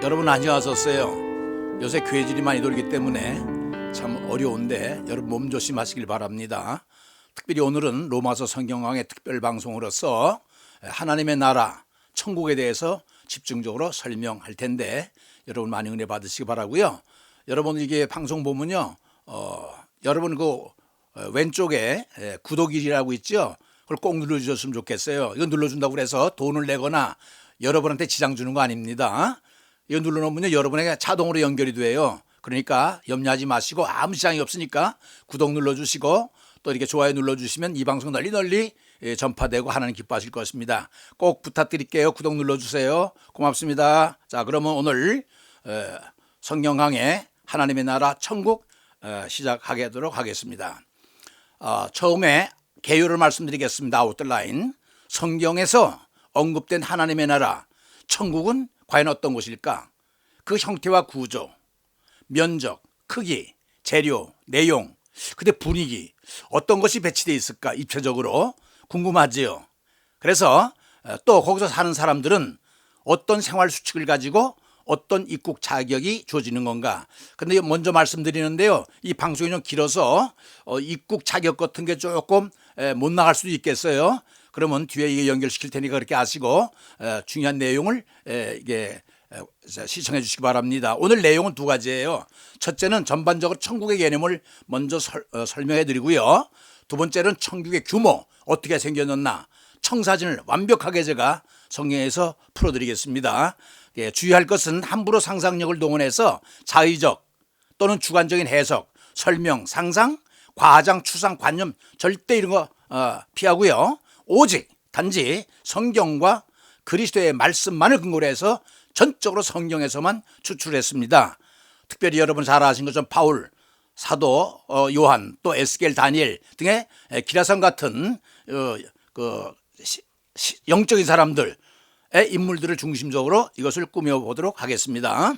여러분 안녕하셨어요? 요새 괴질이 많이 돌기 때문에 참 어려운데 여러분 몸 조심하시길 바랍니다. 특별히 오늘은 로마서 성경강의 특별 방송으로서 하나님의 나라 천국에 대해서 집중적으로 설명할 텐데 여러분 많이 은혜 받으시기 바라고요. 여러분 이게 방송 보면요, 여러분 그 왼쪽에 구독이라고 있죠. 그걸 꼭 눌러주셨으면 좋겠어요. 이거 눌러준다고 해서 돈을 내거나 여러분한테 지장 주는 거 아닙니다. 이거 눌러놓으면 여러분에게 자동으로 연결이 돼요. 그러니까 염려하지 마시고 아무 지장이 없으니까 구독 눌러주시고 또 이렇게 좋아요 눌러주시면 이 방송 널리 전파되고 하나님 기뻐하실 것입니다. 꼭 부탁드릴게요. 구독 눌러주세요. 고맙습니다. 자, 그러면 오늘 성경강의 하나님의 나라 천국 시작하도록 하겠습니다. 처음에 개요를 말씀드리겠습니다. 아웃라인. 성경에서 언급된 하나님의 나라 천국은 과연 어떤 곳일까? 그 형태와 구조, 면적, 크기, 재료, 내용, 그때 분위기 어떤 것이 배치되어 있을까? 입체적으로 궁금하지요. 그래서 또 거기서 사는 사람들은 어떤 생활 수칙을 가지고 어떤 입국 자격이 주어지는 건가? 근데 먼저 말씀드리는데요, 이 방송이 좀 길어서 입국 자격 같은 게 조금 못 나갈 수도 있겠어요. 그러면 뒤에 이게 연결시킬 테니까 그렇게 아시고 중요한 내용을 이게 시청해 주시기 바랍니다. 오늘 내용은 두 가지예요. 첫째는 전반적으로 천국의 개념을 먼저 설명해 드리고요. 두 번째는 천국의 규모 어떻게 생겨났나 청사진을 완벽하게 제가 성경에서 풀어드리겠습니다. 주의할 것은 함부로 상상력을 동원해서 자의적 또는 주관적인 해석, 설명, 상상, 과장, 추상, 관념 절대 이런 거 피하고요. 오직 단지 성경과 그리스도의 말씀만을 근거로 해서 전적으로 성경에서만 추출했습니다. 특별히 여러분 잘 아신 것처럼 바울, 사도 요한, 또 에스겔, 다니엘 등의 기라성 같은 영적인 사람들의 인물들을 중심적으로 이것을 꾸며보도록 하겠습니다.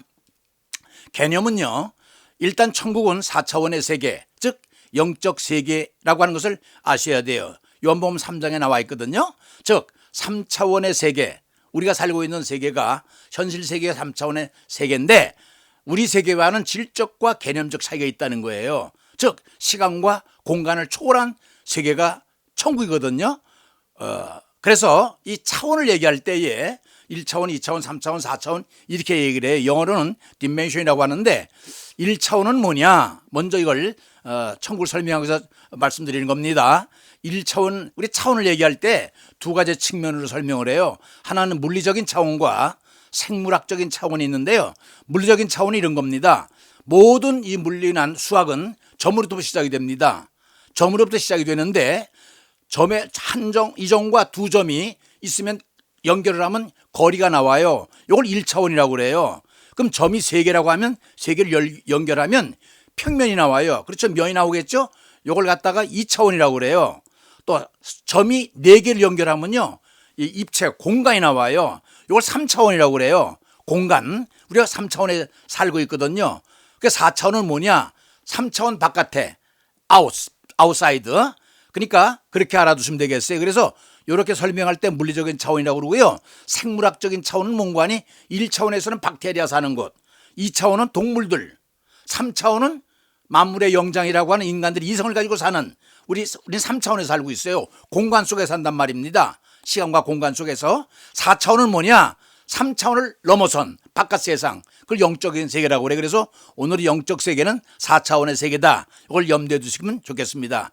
개념은요, 일단 천국은 4차원의 세계, 즉 영적 세계라고 하는 것을 아셔야 돼요. 요한복음 3장에 나와 있거든요. 즉 3차원의 세계, 우리가 살고 있는 세계가 현실 세계의 3차원의 세계인데 우리 세계와는 질적과 개념적 차이가 있다는 거예요. 즉 시간과 공간을 초월한 세계가 천국이거든요. 그래서 이 차원을 얘기할 때에 1차원, 2차원, 3차원, 4차원 이렇게 얘기를 해요. 영어로는 디멘션이라고 하는데 1차원은 뭐냐? 먼저 이걸 천국을 설명하기 위해서 말씀드리는 겁니다. 1차원, 우리 차원을 얘기할 때 두 가지 측면으로 설명을 해요. 하나는 물리적인 차원과 생물학적인 차원이 있는데요. 물리적인 차원이 이런 겁니다. 모든 이 물리난 수학은 점으로부터 시작이 됩니다. 점으로부터 시작이 되는데 점의 한 점, 이 점과 두 점이 있으면 연결을 하면 거리가 나와요. 이걸 1차원이라고 그래요. 그럼 점이 3개라고 하면 3개를 연결하면 평면이 나와요. 그렇죠? 면이 나오겠죠? 이걸 갖다가 2차원이라고 그래요. 또 점이 4개를 연결하면요, 이 입체 공간이 나와요. 이걸 3차원이라고 그래요. 공간. 우리가 3차원에 살고 있거든요. 그 4차원은 뭐냐? 3차원 바깥에 아웃사이드. 그러니까 그렇게 알아두시면 되겠어요. 그래서 이렇게 설명할 때 물리적인 차원이라고 그러고요. 생물학적인 차원은 뭔가니 1차원에서는 박테리아 사는 곳, 2차원은 동물들, 3차원은 만물의 영장이라고 하는 인간들이 이성을 가지고 사는 우리는 3차원에서 살고 있어요. 공간 속에 산단 말입니다. 시간과 공간 속에서. 4차원은 뭐냐? 3차원을 넘어선 바깥 세상, 그걸 영적인 세계라고 그래. 그래서 오늘의 영적 세계는 4차원의 세계다. 이걸 염두에 두시면 좋겠습니다.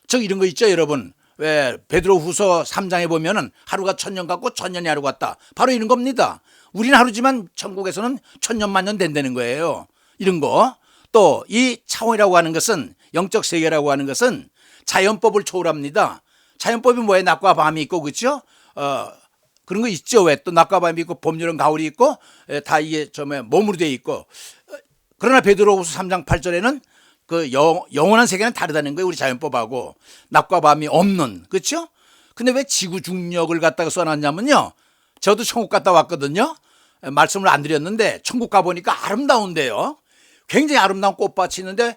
즉 이런 거 있죠, 여러분. 왜 베드로후서 3장에 보면은 하루가 1000년 같고 1000년이 하루 같다. 바로 이런 겁니다. 우리는 하루지만 천국에서는 1000년 만년 된다는 거예요. 이런 거. 또 이 차원이라고 하는 것은, 영적 세계라고 하는 것은 자연법을 초월합니다. 자연법이 뭐예요? 낮과 밤이 있고, 그렇죠? 그런 거 있죠. 왜 또 낮과 밤이 있고 봄, 여름, 가을이 있고 다 이게 몸으로 돼 있고. 그러나 베드로후서 3장 8절에는 그 영원한 세계는 다르다는 거예요. 우리 자연법하고 낮과 밤이 없는, 그렇죠? 근데 왜 지구 중력을 갖다가 써놨냐면요, 저도 천국 갔다 왔거든요. 말씀을 안 드렸는데 천국 가보니까 아름다운데요. 굉장히 아름다운 꽃밭이 있는데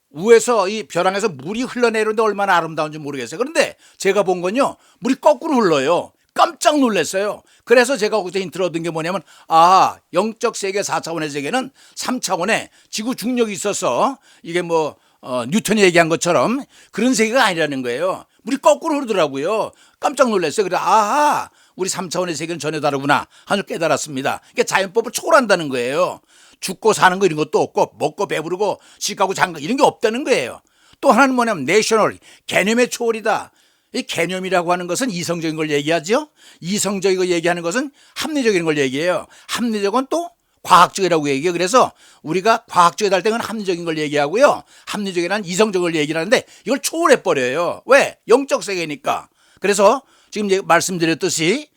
위에서 이 벼랑에서 물이 흘러내리는데 얼마나 아름다운지 모르겠어요. 그런데 제가 본 건요, 물이 거꾸로 흘러요. 깜짝 놀랐어요. 그래서 제가 거기서 힌트를 얻은 게 뭐냐면, 아, 영적 세계 4차원의 세계는 3차원의 지구 중력이 있어서 이게 뭐 뉴턴이 얘기한 것처럼 그런 세계가 아니라는 거예요. 물이 거꾸로 흐르더라고요. 깜짝 놀랐어요. 그래, 아하, 우리 3차원의 세계는 전혀 다르구나 하늘 깨달았습니다. 그러니까 자연법을 초월한다는 거예요. 죽고 사는 거 이런 것도 없고, 먹고 배부르고 시가고 장가 이런 게 없다는 거예요. 또 하나는 뭐냐면 내셔널, 개념의 초월이다. 이 개념이라고 하는 것은 이성적인 걸 얘기하죠. 이성적인 걸 얘기하는 것은 합리적인 걸 얘기해요. 합리적은 또 과학적이라고 얘기해요. 그래서 우리가 과학적이다 할 때는 합리적인 걸 얘기하고요, 이성적이라는 이성적인 걸 얘기를 하는데 이걸 초월해버려요. 왜? 영적 세계니까. 그래서 지금 말씀드렸듯이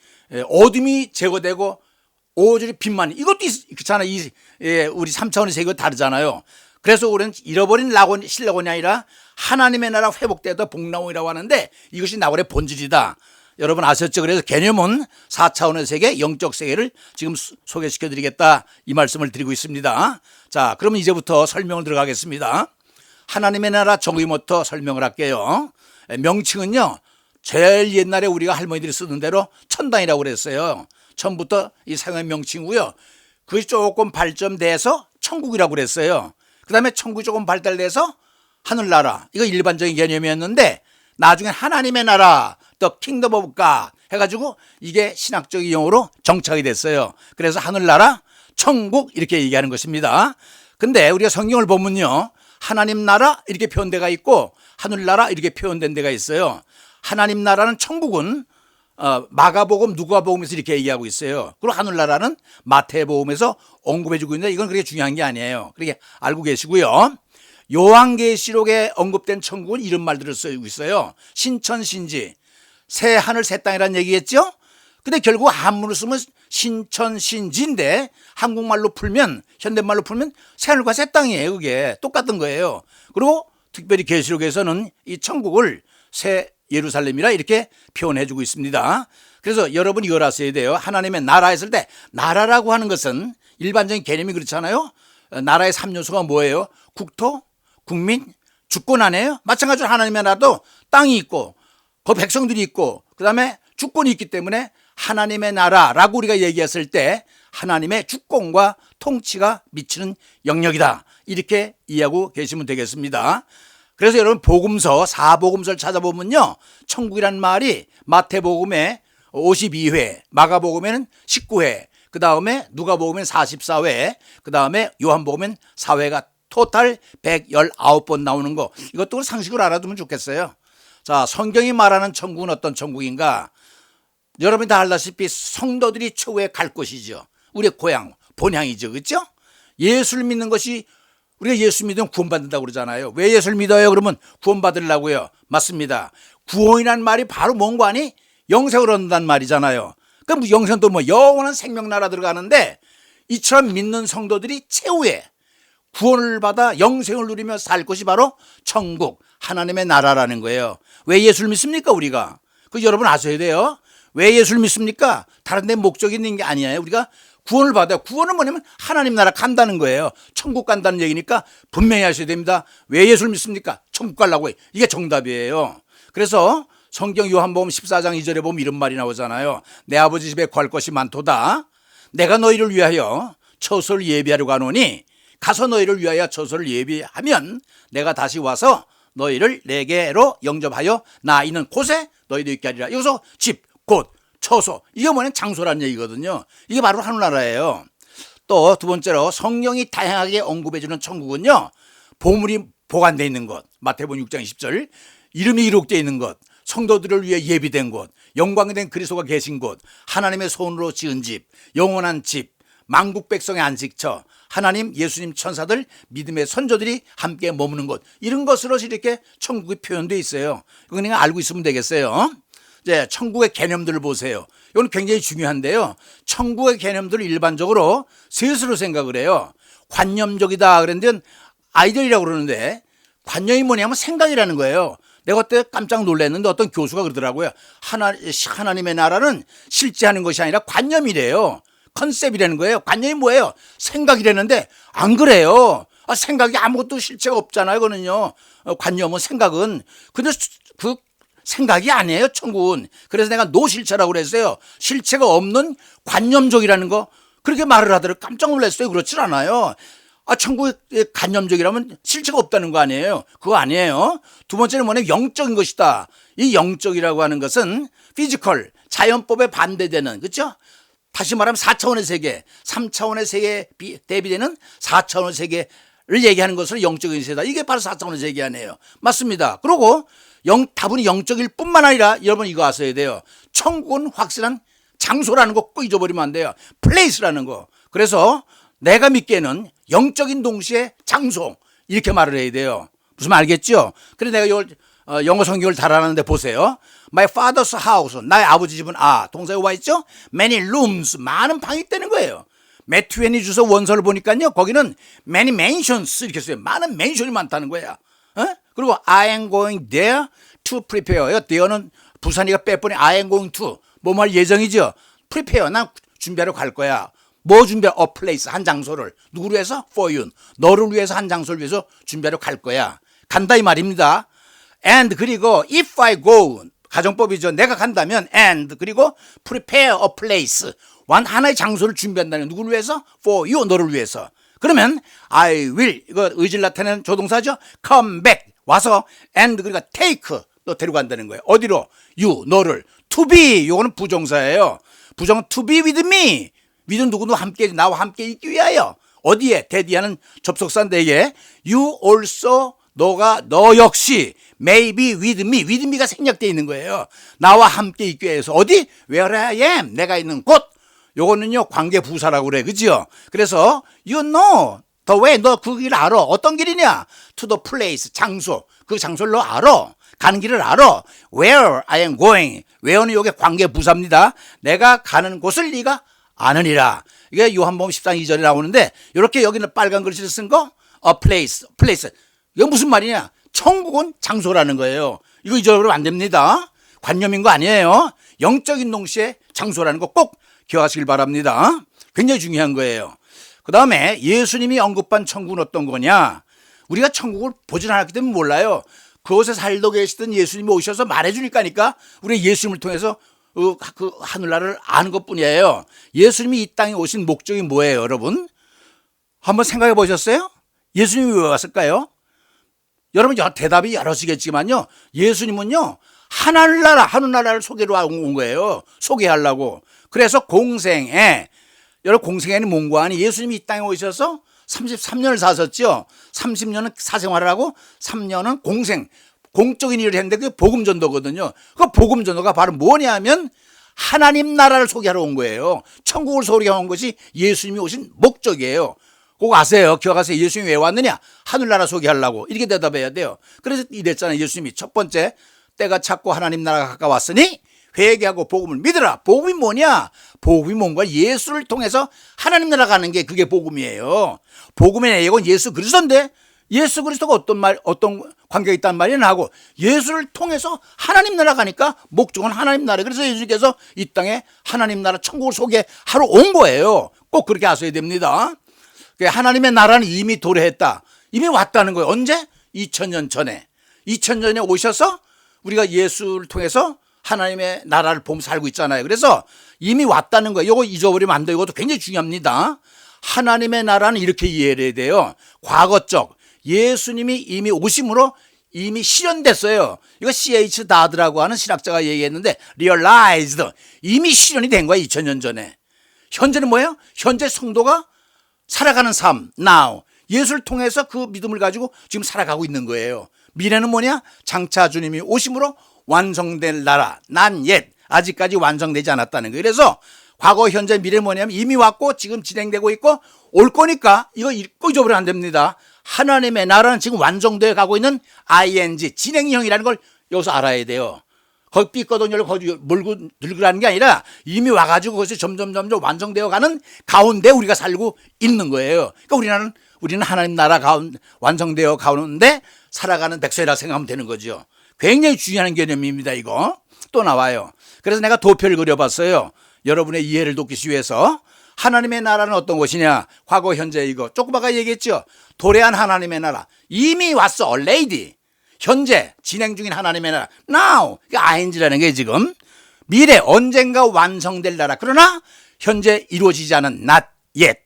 어둠이 제거되고 오조리 빛만, 이것도 있잖아요. 우리 3차원의 세계가 다르잖아요. 그래서 우리는 잃어버린 신라곤이 아니라 하나님의 나라 회복되다 복나무이라고 하는데 이것이 나홀의 본질이다. 여러분 아셨죠? 그래서 개념은 4차원의 세계, 영적 세계를 지금 소개시켜 드리겠다, 이 말씀을 드리고 있습니다. 자, 그러면 이제부터 설명을 들어가겠습니다. 하나님의 나라 정의부터 설명을 할게요. 명칭은요, 제일 옛날에 우리가 할머니들이 쓰던 대로 천당이라고 그랬어요. 처음부터 이 사용한 명칭이고요. 그것이 조금 발전돼서 천국이라고 그랬어요. 그 다음에 천국이 조금 발달돼서 하늘나라, 이거 일반적인 개념이었는데 나중에 하나님의 나라, The Kingdom of God 해가지고 이게 신학적인 용어로 정착이 됐어요. 그래서 하늘나라, 천국 이렇게 얘기하는 것입니다. 근데 우리가 성경을 보면요, 하나님 나라 이렇게 표현되가 있고 하늘나라 이렇게 표현된 데가 있어요. 하나님 나라는, 천국은 마가복음, 누가복음에서 이렇게 얘기하고 있어요. 그리고 하늘나라는 마태복음에서 언급해주고 있는데 이건 그렇게 중요한 게 아니에요. 그렇게 알고 계시고요. 요한계시록에 언급된 천국은 이런 말들을 쓰고 있어요. 신천신지, 새 하늘 새 땅이라는 얘기겠죠. 근데 결국 한문으로 쓰면 신천신지인데 한국말로 풀면, 현대말로 풀면 새 하늘과 새 땅이에요. 그게 똑같은 거예요. 그리고 특별히 계시록에서는 이 천국을 새 예루살렘이라 이렇게 표현해주고 있습니다. 그래서 여러분 이걸 아셔야 돼요. 하나님의 나라 했을 때 나라라고 하는 것은 일반적인 개념이 그렇잖아요. 나라의 3요소가 뭐예요? 국토, 국민, 주권 아니에요? 마찬가지로 하나님의 나라도 땅이 있고 그 백성들이 있고 그 다음에 주권이 있기 때문에 하나님의 나라라고 우리가 얘기했을 때 하나님의 주권과 통치가 미치는 영역이다, 이렇게 이해하고 계시면 되겠습니다. 그래서 여러분 복음서, 4복음서를 찾아보면요, 천국이란 말이 마태복음에 52회, 마가복음에는 19회, 그 다음에 누가복음에는 44회, 그 다음에 요한복음에는 4회가 토탈 119번 나오는 거, 이것도 상식으로 알아두면 좋겠어요. 자, 성경이 말하는 천국은 어떤 천국인가? 여러분이 다 알다시피 성도들이 최후에 갈 곳이죠. 우리의 고향, 본향이죠. 그렇죠? 예수를 믿는 것이, 우리가 예수 믿으면 구원받는다고 그러잖아요. 왜 예수를 믿어요? 그러면 구원받으려고요. 맞습니다. 구원이란 말이 바로 뭔가 아니? 영생을 얻는다는 말이잖아요. 그럼 영생도 뭐 영원한 생명나라 들어가는데, 이처럼 믿는 성도들이 최후에 구원을 받아 영생을 누리며 살 것이 바로 천국, 하나님의 나라라는 거예요. 왜 예수를 믿습니까? 우리가 그 여러분 아셔야 돼요. 왜 예수를 믿습니까? 다른 데 목적이 있는 게 아니에요. 우리가 구원을 받아요. 구원은 뭐냐면 하나님 나라 간다는 거예요. 천국 간다는 얘기니까 분명히 하셔야 됩니다. 왜 예수를 믿습니까? 천국 가려고 해요. 이게 정답이에요. 그래서 성경 요한복음 14장 2절에 보면 이런 말이 나오잖아요. 내 아버지 집에 구할 것이 많도다. 내가 너희를 위하여 처소를 예비하려고 하노니 가서 너희를 위하여 처소를 예비하면 내가 다시 와서 너희를 내게로 영접하여 나 있는 곳에 너희도 있게 하리라. 여기서 집, 곳, 처소, 이게 뭐냐면 장소라는 얘기거든요. 이게 바로 하늘나라예요. 또 두 번째로 성경이 다양하게 언급해주는 천국은요, 보물이 보관되어 있는 곳, 마태복음 6장 20절, 이름이 기록되어 있는 곳, 성도들을 위해 예비된 곳, 영광이 된 그리스도가 계신 곳, 하나님의 손으로 지은 집, 영원한 집, 만국 백성의 안식처, 하나님, 예수님, 천사들, 믿음의 선조들이 함께 머무는 곳, 이런 것으로 이렇게 천국이 표현되어 있어요. 이거 그냥 알고 있으면 되겠어요. 이제 천국의 개념들을 보세요. 이건 굉장히 중요한데요. 천국의 개념들을 일반적으로 셋으로 생각을 해요. 관념적이다 그랬는데 아이들이라고 그러는데, 관념이 뭐냐면 생각이라는 거예요. 내가 그때 깜짝 놀랐는데 어떤 교수가 그러더라고요. 하나님의 나라는 실제 하는 것이 아니라 관념이래요. 컨셉이라는 거예요. 관념이 뭐예요? 생각이라는데 안 그래요. 생각이 아무것도 실체가 없잖아요. 그거는요. 관념은, 생각은. 근데 그 생각이 아니에요, 천국은. 그래서 내가 노실체라고 그랬어요. 실체가 없는 관념적이라는 거, 그렇게 말을 하더라도 깜짝 놀랐어요. 그렇지 않아요. 천국이 관념적이라면 실체가 없다는 거 아니에요. 그거 아니에요. 두 번째는 뭐냐, 영적인 것이다. 이 영적이라고 하는 것은 피지컬, 자연법에 반대되는, 그렇죠? 다시 말하면 4차원의 세계, 3차원의 세계에 대비되는 4차원의 세계를 얘기하는 것을 영적인 세계다. 이게 바로 4차원의 세계 아니에요. 맞습니다. 그리고 다분히 영적일 뿐만 아니라 여러분 이거 아셔야 돼요. 천국은 확실한 장소라는 거 꼭 잊어버리면 안 돼요. 플레이스라는 거. 그래서 내가 믿기에는 영적인 동시에 장소, 이렇게 말을 해야 돼요. 무슨 말 알겠죠? 그래서 내가 이걸 영어 성경을 달아놨는데 보세요. My father's house, 나의 아버지 집은 동사가 와 있죠? Many rooms, 많은 방이 있다는 거예요. 매튜 헨리 주서 원서를 보니까요, 거기는 many mansions 이렇게 써요. 많은 맨션이 많다는 거야. 그리고 I am going there to prepare. there는 부산이가 빼버린 I am going to 뭐 할 예정이죠. prepare, 난 준비하러 갈 거야. 뭐 준비해? A place, 한 장소를. 누구를 위해서? For you. 너를 위해서 한 장소를 위해서 준비하러 갈 거야. 간다 이 말입니다. And 그리고 if I go, 가정법이죠. 내가 간다면 and 그리고 prepare a place, 하나의 장소를 준비한다는, 누구를 위해서? For you, 너를 위해서. 그러면 I will, 이거 의지를 나타내는 조동사죠. come back, 와서 and 그러니까 take, 너 데려간다는 거예요. 어디로? you, 너를. to be, 이거는 부정사예요. 부정 to be with me. with는 누구도 함께, 나와 함께 있기 위하여. 어디에? 대디하는 접속사인데 이게 you also, 너 역시 may be with me. with me가 생략되어 있는 거예요. 나와 함께 있기 위해서. 어디? where I am, 내가 있는 곳. 요거는요 관계 부사라고 그래, 그죠? 그래서 you know the way, 너 그 길 알아. 어떤 길이냐? to the place, 장소. 그 장소를 너 알아. 가는 길을 알아. where I am going. where는 요게 관계 부사입니다. 내가 가는 곳을 네가 아느니라. 이게 요한복음 10장 2절에 나오는데, 이렇게 여기는 빨간 글씨를 쓴 거 a place. 이거 무슨 말이냐? 천국은 장소라는 거예요. 이거 잊어버리면 안 됩니다. 관념인 거 아니에요. 영적인 동시에 장소라는 거 꼭 기억하시길 바랍니다. 굉장히 중요한 거예요. 그 다음에 예수님이 언급한 천국은 어떤 거냐? 우리가 천국을 보진 않았기 때문에 몰라요. 그곳에 살고 계시던 예수님이 오셔서 말해주니까 우리 예수님을 통해서 그 하늘나라를 아는 것뿐이에요. 예수님이 이 땅에 오신 목적이 뭐예요, 여러분? 한번 생각해 보셨어요? 예수님이 왜 왔을까요? 여러분 대답이 여러시겠지만요, 예수님은요 하늘나라를 소개로 온 거예요. 소개하려고. 그래서 여러분 공생에는 뭔고하니? 예수님이 이 땅에 오셔서 33년을 사셨죠. 30년은 사생활을 하고 3년은 공적인 일을 했는데 그게 복음전도거든요. 그 복음전도가 바로 뭐냐면 하나님 나라를 소개하러 온 거예요. 천국을 소개하러 온 것이 예수님이 오신 목적이에요. 꼭 아세요. 기억하세요. 예수님이 왜 왔느냐? 하늘나라 소개하려고. 이렇게 대답해야 돼요. 그래서 이랬잖아요. 예수님이 첫 번째, 때가 찼고 하나님 나라가 가까웠으니 회개하고 복음을 믿으라. 복음이 뭐냐? 복음이 뭔가 예수를 통해서 하나님 나라 가는 게 그게 복음이에요. 복음의 내용은 예수 그리스도인데, 예수 그리스도가 어떤 관계가 있단 말이냐 하고, 예수를 통해서 하나님 나라 가니까 목적은 하나님 나라. 그래서 예수님께서 이 땅에 하나님 나라 천국을 소개하러 온 거예요. 꼭 그렇게 아셔야 됩니다. 하나님의 나라는 이미 도래했다. 이미 왔다는 거예요. 언제? 2000년 전에. 2000년에 오셔서 우리가 예수를 통해서 하나님의 나라를 보면서 살고 있잖아요. 그래서 이미 왔다는 거예요. 이거 잊어버리면 안 돼요. 이것도 굉장히 중요합니다. 하나님의 나라는 이렇게 이해를 해야 돼요. 과거적, 예수님이 이미 오심으로 이미 실현됐어요. 이거 C.H. 다드라고 하는 신학자가 얘기했는데, realized, 이미 실현이 된 거야. 2000년 전에. 현재는 뭐예요? 현재 성도가 살아가는 삶, now. 예수를 통해서 그 믿음을 가지고 지금 살아가고 있는 거예요. 미래는 뭐냐? 장차 주님이 오심으로 완성될 나라, 난 옛, 아직까지 완성되지 않았다는 거예요. 그래서 과거, 현재, 미래 뭐냐면 이미 왔고 지금 진행되고 있고 올 거니까 이거 읽고 잊어버리면 안 됩니다. 하나님의 나라는 지금 완성되어 가고 있는 ing, 진행형이라는 걸 여기서 알아야 돼요. 거기 삐거덩이를 몰고 들으라는 게 아니라 이미 와가지고 그것이 점점 완성되어 가는 가운데 우리가 살고 있는 거예요. 그러니까 우리는 하나님 나라 가운데 완성되어 가는데 살아가는 백성이라 생각하면 되는 거죠. 굉장히 중요한 개념입니다. 이거 또 나와요. 그래서 내가 도표를 그려봤어요. 여러분의 이해를 돕기 위해서. 하나님의 나라는 어떤 것이냐? 과거, 현재, 이거 조금 아까 얘기했죠. 도래한 하나님의 나라 이미 왔어. already. 현재 진행 중인 하나님의 나라 now 이게 ing라는 게 지금 미래 언젠가 완성될 나라 그러나 현재 이루어지지 않은 not yet.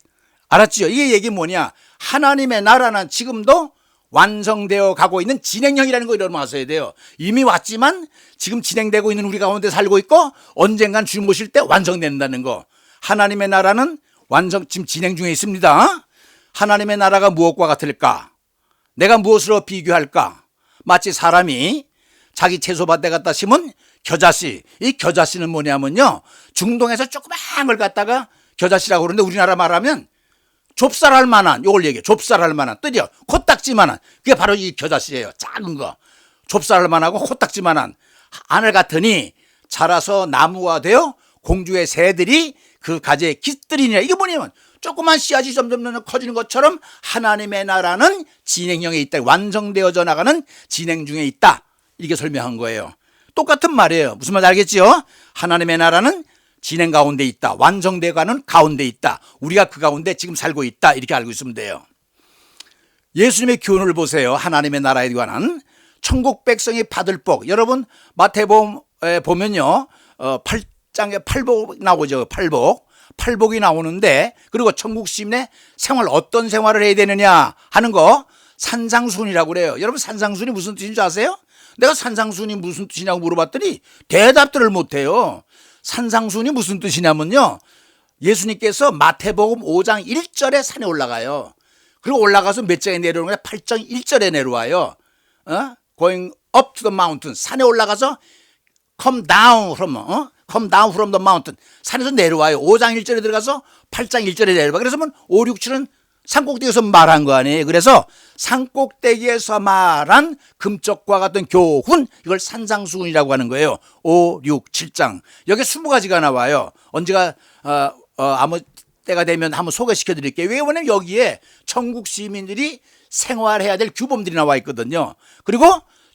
알았지요? 이게 얘기 뭐냐? 하나님의 나라는 지금도 완성되어 가고 있는 진행형이라는 거 여러분 아셔야 돼요. 이미 왔지만 지금 진행되고 있는 우리 가운데 살고 있고 언젠간 주님 오실 때 완성된다는 거. 하나님의 나라는 지금 진행 중에 있습니다. 하나님의 나라가 무엇과 같을까? 내가 무엇으로 비교할까? 마치 사람이 자기 채소밭에 갖다 심은 겨자씨. 이 겨자씨는 뭐냐면요, 중동에서 조그마한 걸 갖다가 겨자씨라고 그러는데 우리나라 말하면 좁쌀할 만한, 요걸 얘기해. 좁쌀할 만한, 뜨려 코딱지만한, 그게 바로 이 겨자씨예요. 작은 거. 좁쌀할 만하고 코딱지만한 하늘 같으니 자라서 나무가 되어 공주의 새들이 그 가지에 깃들이니라. 이게 뭐냐면 조그만 씨앗이 점점 커지는 것처럼 하나님의 나라는 진행형에 있다. 완성되어져 나가는 진행 중에 있다. 이렇게 설명한 거예요. 똑같은 말이에요. 무슨 말인지 알겠지요? 하나님의 나라는 진행 가운데 있다. 완성되어가는 가운데 있다. 우리가 그 가운데 지금 살고 있다. 이렇게 알고 있으면 돼요. 예수님의 교훈을 보세요. 하나님의 나라에 관한 천국 백성이 받을 복. 여러분 마태복음에 보면요, 8장에 팔복 나오죠. 팔복이 나오는데, 그리고 천국 시민의 생활, 어떤 생활을 해야 되느냐 하는 거 산상순이라고 그래요. 여러분 산상순이 무슨 뜻인 줄 아세요? 내가 산상순이 무슨 뜻이냐고 물어봤더니 대답들을 못해요. 산상순이 무슨 뜻이냐면요, 예수님께서 마태복음 5장 1절에 산에 올라가요. 그리고 올라가서 몇 장에 내려오는 거야? 8장 1절에 내려와요. Going up to the mountain. 산에 올라가서 come down from the mountain. 산에서 내려와요. 5장 1절에 들어가서 8장 1절에 내려와. 그래서 5, 6, 7은 산꼭대기에서 말한 거 아니에요. 그래서 산꼭대기에서 말한 금쪽과 같은 교훈, 이걸 산상수훈이라고 하는 거예요. 5, 6, 7장. 여기 20가지가 나와요. 언제가 아무 때가 되면 한번 소개시켜 드릴게요. 왜냐면 여기에 천국 시민들이 생활해야 될 규범들이 나와 있거든요. 그리고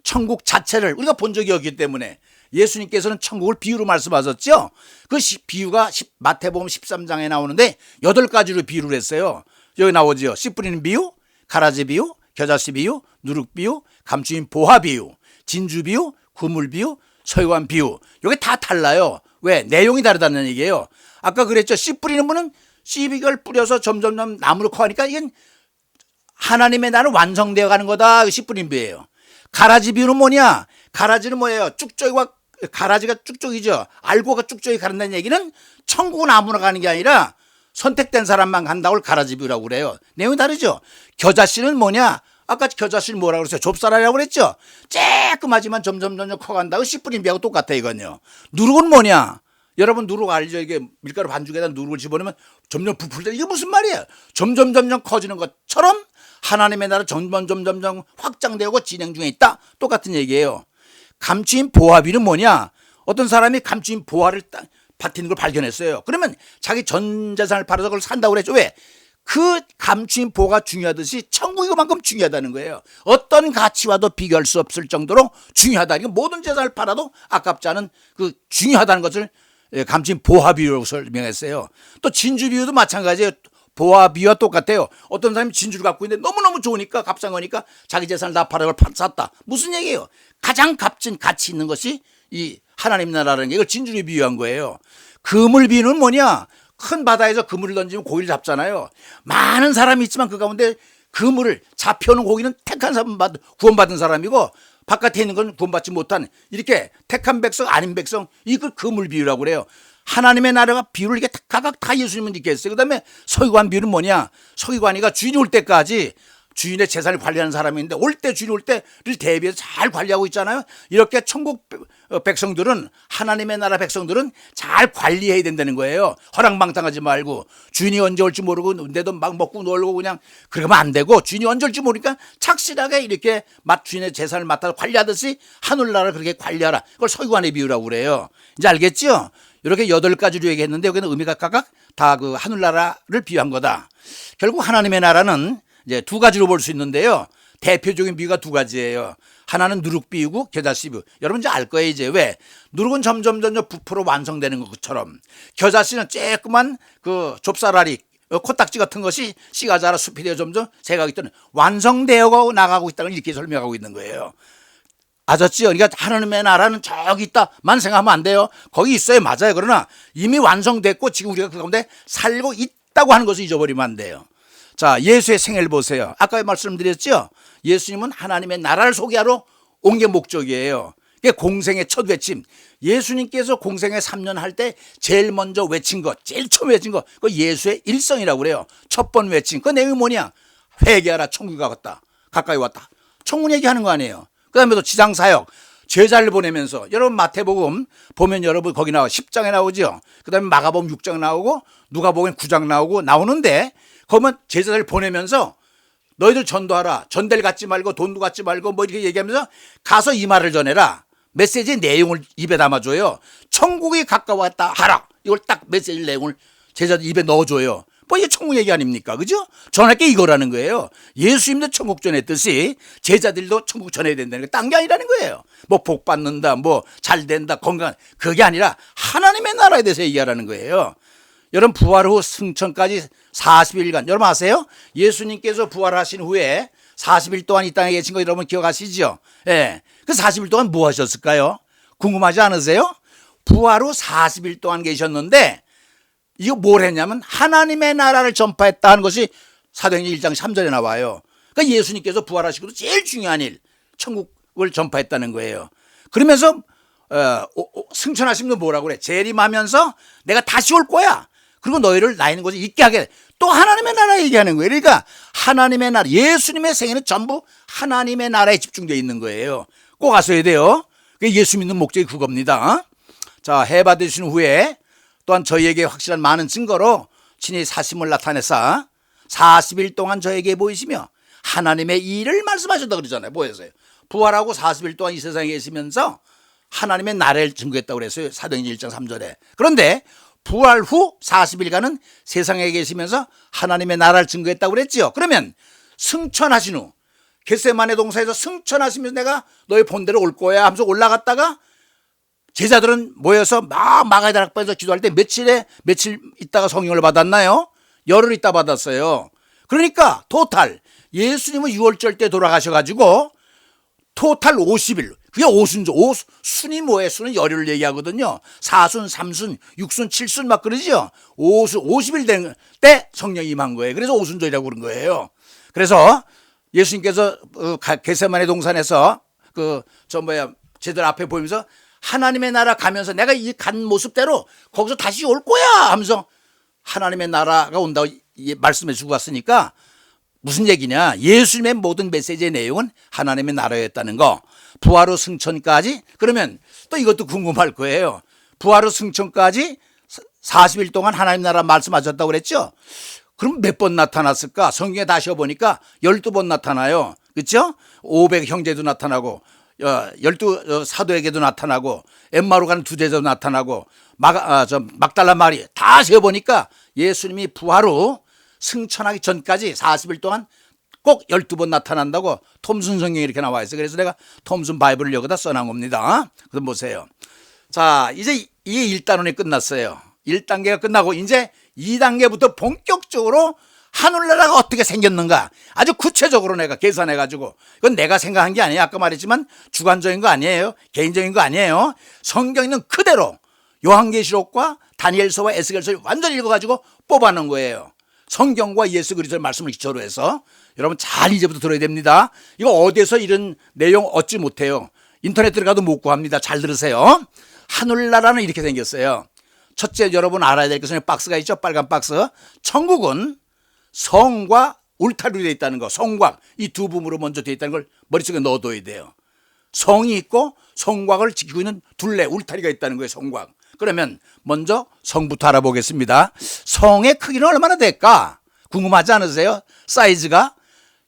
천국 자체를 우리가 본 적이 없기 때문에 예수님께서는 천국을 비유로 말씀하셨죠. 그 비유가 마태복음 13장에 나오는데 8가지로 비유를 했어요. 여기 나오죠. 씨 뿌리는 비유, 가라지 비유, 겨자씨 비유, 누룩 비유, 감추인 보화 비유, 진주 비유, 구물 비유, 서유관 비유. 이게 다 달라요. 왜? 내용이 다르다는 얘기예요. 아까 그랬죠. 씨 뿌리는 분은 씨를 뿌려서 점점 나무로 커가니까 이건 하나님의 나라는 완성되어 가는 거다. 씨 뿌린 비유예요. 가라지 비유는 뭐냐? 가라지는 뭐예요? 쭉쪽이와 가라지가 쭉쪽이죠. 알고가 쭉쪽이 가른다는 얘기는 천국은 아무나 가는 게 아니라 선택된 사람만 간다고 가라지 비유라고 그래요. 내용이 다르죠. 겨자씨는 뭐냐? 아까 겨자씨는 뭐라고 그랬어요? 좁쌀이라고 그랬죠. 쬐끔하지만 점점 커간다고 씨 뿌린 비하고 똑같아 이건요. 누룩은 뭐냐? 여러분 누룩 알죠? 이게 밀가루 반죽에다 누룩을 집어넣으면 점점 부풀다. 이게 무슨 말이에요? 점점 커지는 것처럼 하나님의 나라 점점 확장되고 진행 중에 있다. 똑같은 얘기예요. 감추인 보화비는 뭐냐? 어떤 사람이 감추인 보화를 받는 걸 발견했어요. 그러면 자기 전 재산을 팔아서 그걸 산다고 그랬죠. 왜? 그 감추인 보화가 중요하듯이 천국이 그만큼 중요하다는 거예요. 어떤 가치와도 비교할 수 없을 정도로 중요하다. 이거 모든 재산을 팔아도 아깝지 않은 그 중요하다는 것을 감추인 보화 비유라고 설명했어요. 또 진주 비유도 마찬가지예요. 보화 비유와 똑같아요. 어떤 사람이 진주를 갖고 있는데 너무너무 좋으니까 값싼 거니까 자기 재산을 다 팔아 그걸 샀다. 무슨 얘기예요? 가장 값진 가치 있는 것이 이 하나님 나라라는 게 이걸 진주에 비유한 거예요. 그물 비유는 뭐냐? 큰 바다에서 그물을 던지면 고기를 잡잖아요. 많은 사람이 있지만 그 가운데 그물을 잡혀오는 고기는 택한 사람 구원받은 사람이고 바깥에 있는 건 구원받지 못한 이렇게 택한 백성 아닌 백성, 이걸 그물 비유라고 그래요. 하나님의 나라가 비유를 이렇게 각각 다 예수님은 이렇게 했어요. 그 다음에 서기관 비유는 뭐냐? 서기관이가 주인이 올 때까지 주인의 재산을 관리하는 사람이 있는데 올 때 주인이 올 때를 대비해서 잘 관리하고 있잖아요. 이렇게 천국 백성들은, 하나님의 나라 백성들은 잘 관리해야 된다는 거예요. 허랑방탕하지 말고 주인이 언제 올지 모르고 내 돈 막 먹고 놀고 그냥 그러면 안 되고, 주인이 언제 올지 모르니까 착실하게 이렇게 주인의 재산을 맡아서 관리하듯이 하늘나라를 그렇게 관리하라. 그걸 서기관의 비유라고 그래요. 이제 알겠죠? 이렇게 8가지로 얘기했는데 여기는 의미가 각각 다 그 하늘나라를 비유한 거다. 결국 하나님의 나라는 이제 2가지로 볼 수 있는데요. 대표적인 비유가 2가지예요. 하나는 누룩 비유고 겨자씨 비유. 여러분 이제 알 거예요. 이제 왜? 누룩은 점점 부풀어 완성되는 것처럼 겨자씨는 쬐끄만 그 좁쌀알이 코딱지 같은 것이 씨가 자라 숲이 되어 점점 새가 있던 완성되어 나가고 있다는 걸 이렇게 설명하고 있는 거예요. 아셨지요? 그러니까 하나님의 나라는 저기 있다만 생각하면 안 돼요. 거기 있어요. 맞아요. 그러나 이미 완성됐고 지금 우리가 그 가운데 살고 있다고 하는 것을 잊어버리면 안 돼요. 자, 예수의 생애를 보세요. 아까 말씀드렸죠? 예수님은 하나님의 나라를 소개하러 온 게 목적이에요. 그게 공생의 첫 외침. 예수님께서 공생의 3년 할 때 제일 먼저 외친 것, 제일 처음 외친 것, 그 예수의 일성이라고 그래요. 첫 번 외친 그 내용이 뭐냐? 회개하라, 천국이 가깝다, 가까이 왔다. 천국 얘기하는 거 아니에요. 그 다음에 또 지상사역, 제자를 보내면서, 여러분 마태복음 보면 여러분 거기 나와 10장에 나오죠. 그 다음에 마가복음 6장 나오고 누가복음 9장 나오는데 거기면 제자를 보내면서 너희들 전도하라, 전대를 갖지 말고 돈도 갖지 말고 뭐 이렇게 얘기하면서 가서 이 말을 전해라. 메시지의 내용을 입에 담아줘요. 천국이 가까웠다 하라. 이걸 딱 메시지 내용을 제자들 입에 넣어줘요. 뭐 이게 천국 얘기 아닙니까? 그죠? 전할 게 이거라는 거예요. 예수님도 천국 전했듯이 제자들도 천국 전해야 된다는 게 딴 게 아니라는 거예요. 뭐 복 받는다, 뭐 잘 된다, 건강, 그게 아니라 하나님의 나라에 대해서 얘기하라는 거예요. 여러분 부활 후 승천까지 40일간, 여러분 아세요? 예수님께서 부활하신 후에 40일 동안 이 땅에 계신 거 여러분 기억하시죠? 예. 그 40일 동안 뭐 하셨을까요? 궁금하지 않으세요? 부활 후 40일 동안 계셨는데 이거 뭘 했냐면 하나님의 나라를 전파했다는 것이 사도행전 1장 3절에 나와요. 그러니까 예수님께서 부활하시고도 제일 중요한 일, 천국을 전파했다는 거예요. 그러면서 승천하신 분 뭐라고 그래? 재림하면서 내가 다시 올 거야. 그리고 너희를 나 있는 곳에 있게 하게. 또 하나님의 나라 얘기하는 거예요. 그러니까 하나님의 나라, 예수님의 생애는 전부 하나님의 나라에 집중되어 있는 거예요. 꼭 아셔야 돼요. 예수 믿는 목적이 그겁니다. 자, 해받으신 후에 또한 저희에게 확실한 많은 증거로 친히 사심을 나타내사 40일 동안 저에게 보이시며 하나님의 일을 말씀하셨다고 그러잖아요. 보였어요. 부활하고 40일 동안 이 세상에 계시면서 하나님의 나라를 증거했다고 그랬어요. 사도행전 1장 3절에. 그런데 부활 후 40일간은 세상에 계시면서 하나님의 나라를 증거했다고 그랬지요. 그러면 승천하신 후 겟세마네 동산에서 승천하시면서 내가 너희 본대로 올 거야 하면서 올라갔다가 제자들은 모여서 막 마가의 다락방에서 기도할 때 며칠 있다가 성령을 받았나요? 열흘 있다 받았어요. 그러니까 토탈 예수님은 6월절 때 돌아가셔가지고 토탈 50일. 그게 오순절. 순이 뭐예요? 순은 열흘을 얘기하거든요. 4순, 3순, 6순, 7순 막 그러죠. 50일 된 때 성령이 임한 거예요. 그래서 오순절이라고 그런 거예요. 그래서 예수님께서 겟세마네 동산에서 제들 앞에 보이면서 하나님의 나라 가면서 내가 이 간 모습대로 거기서 다시 올 거야 하면서 하나님의 나라가 온다고 말씀해 주고 갔으니까 무슨 얘기냐? 예수님의 모든 메시지의 내용은 하나님의 나라였다는 거. 부활 후 승천까지. 그러면 또 이것도 궁금할 거예요. 부활 후 승천까지 40일 동안 하나님 나라 말씀하셨다고 그랬죠? 그럼 몇 번 나타났을까? 성경에 다시 보니까 12번 나타나요. 그렇죠? 500 형제도 나타나고 12 사도에게도 나타나고 엠마로 가는 두 제자도 나타나고 막달라 마리 다 세어보니까 예수님이 부활 후 승천하기 전까지 40일 동안 꼭 12번 나타난다고 톰슨 성경에 이렇게 나와 있어요. 그래서 내가 톰슨 바이블을 여기다 써놓은 겁니다. 그럼 보세요. 자, 이제 이 1단원이 끝났어요. 1단계가 끝나고 이제 2단계부터 본격적으로 하늘나라가 어떻게 생겼는가 아주 구체적으로 내가 계산해가지고, 이건 내가 생각한 게 아니에요. 아까 말했지만 주관적인 거 아니에요. 개인적인 거 아니에요. 성경 있는 그대로 요한계시록과 다니엘서와 에스겔서를 완전히 읽어가지고 뽑아놓은 거예요. 성경과 예수 그리스도의 말씀을 기초로 해서. 여러분 잘 이제부터 들어야 됩니다. 이거 어디에서 이런 내용 얻지 못해요. 인터넷 들어가도 못 구합니다. 잘 들으세요. 하늘나라는 이렇게 생겼어요. 첫째, 여러분 알아야 될 것은 박스가 있죠. 빨간 박스. 천국은 성과 울타리로 되어 있다는 거, 성곽, 이 두 부분으로 먼저 되어 있다는 걸 머릿속에 넣어둬야 돼요. 성이 있고 성곽을 지키고 있는 둘레, 울타리가 있다는 거예요. 성곽. 그러면 먼저 성부터 알아보겠습니다. 성의 크기는 얼마나 될까? 궁금하지 않으세요? 사이즈가?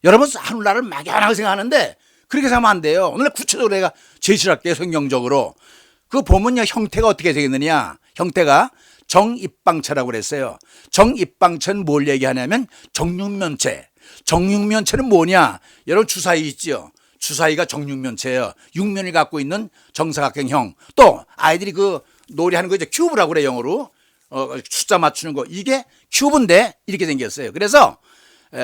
여러분 하늘나라를 막연하게 생각하는데 그렇게 생각하면 안 돼요. 오늘 구체적으로 내가 제시를 할게요. 성경적으로. 그거 보면요, 형태가 어떻게 되겠느냐. 형태가 정입방체라고 그랬어요. 정입방체는 뭘 얘기하냐면 정육면체. 정육면체는 뭐냐? 여러분 주사위 있죠? 주사위가 정육면체예요. 육면을 갖고 있는 정사각형형. 또 아이들이 그 놀이하는 거 이제 큐브라고 그래, 영어로. 숫자 맞추는 거. 이게 큐브인데 이렇게 생겼어요. 그래서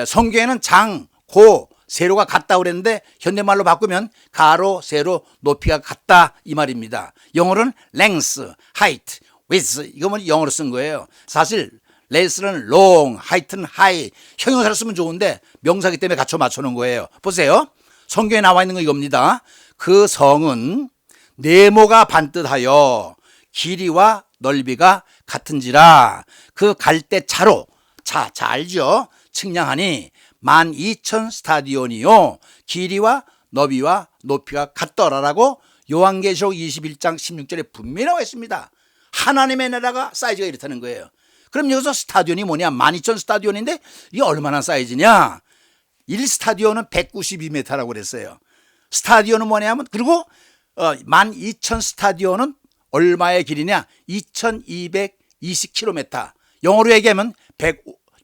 성경에는 장, 고, 세로가 같다 그랬는데 현대말로 바꾸면 가로, 세로, 높이가 같다 이 말입니다. 영어로는 length, height, width 이거 뭐 영어로 쓴 거예요. 사실 length는 long, height는 high 형용사를 쓰면 좋은데 명사기 때문에 갖춰 맞춰놓은 거예요. 보세요. 성경에 나와 있는 거 이겁니다. 그 성은 네모가 반듯하여 길이와 넓이가 같은지라 그 갈대차로 차 알죠? 측량하니 12,000 스타디온이요 길이와 너비와 높이가 같더라라고 요한계시록 21장 16절에 분명히 나와 있습니다. 하나님의 나라가 사이즈가 이렇다는 거예요. 그럼 여기서 스타디온이 뭐냐? 12,000 스타디온인데 이게 얼마나 사이즈냐? 1스타디온은 192m라고 그랬어요. 스타디온은 뭐냐면 그리고 12,000 스타디온은 얼마의 길이냐? 2220km. 영어로 얘기하면